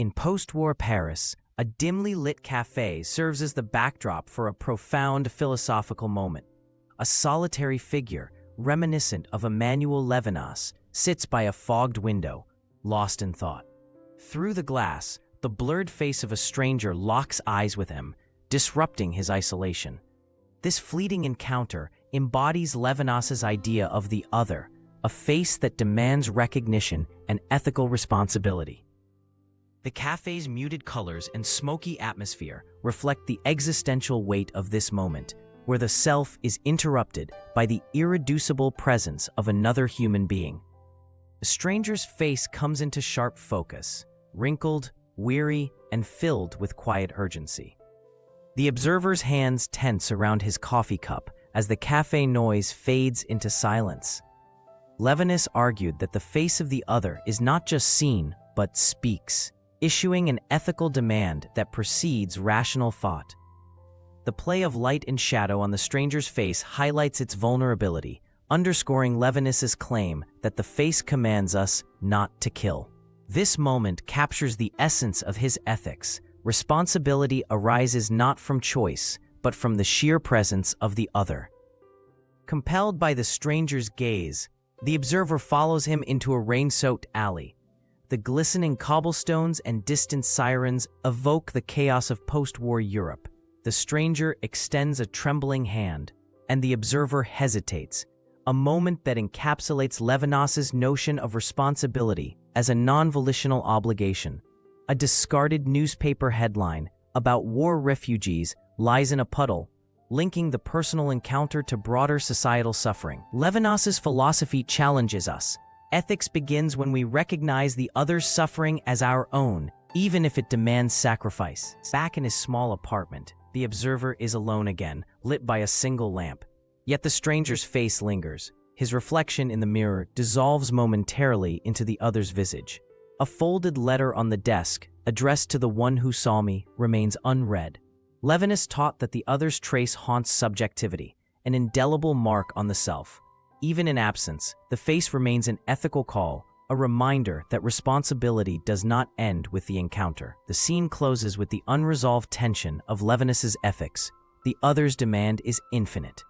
In post-war Paris, a dimly lit cafe serves as the backdrop for a profound philosophical moment. A solitary figure, reminiscent of Emmanuel Levinas, sits by a fogged window, lost in thought. Through the glass, the blurred face of a stranger locks eyes with him, disrupting his isolation. This fleeting encounter embodies Levinas's idea of the other, a face that demands recognition and ethical responsibility. The cafe's muted colors and smoky atmosphere reflect the existential weight of this moment, where the self is interrupted by the irreducible presence of another human being. The stranger's face comes into sharp focus, wrinkled, weary, and filled with quiet urgency. The observer's hands tense around his coffee cup as the cafe noise fades into silence. Levinas argued that the face of the other is not just seen, but speaks, issuing an ethical demand that precedes rational thought. The play of light and shadow on the stranger's face highlights its vulnerability, underscoring Levinas's claim that the face commands us not to kill. This moment captures the essence of his ethics. Responsibility arises not from choice, but from the sheer presence of the other. Compelled by the stranger's gaze, the observer follows him into a rain-soaked alley. The glistening cobblestones and distant sirens evoke the chaos of post-war Europe. The stranger extends a trembling hand, and the observer hesitates, a moment that encapsulates Levinas's notion of responsibility as a non-volitional obligation. A discarded newspaper headline about war refugees lies in a puddle, linking the personal encounter to broader societal suffering. Levinas's philosophy challenges us. Ethics begins when we recognize the other's suffering as our own, even if it demands sacrifice. Back in his small apartment, the observer is alone again, lit by a single lamp. Yet the stranger's face lingers. His reflection in the mirror dissolves momentarily into the other's visage. A folded letter on the desk, addressed to the one who saw me, remains unread. Levinas taught that the other's trace haunts subjectivity, an indelible mark on the self. Even in absence, the face remains an ethical call, a reminder that responsibility does not end with the encounter. The scene closes with the unresolved tension of Levinas's ethics. The other's demand is infinite.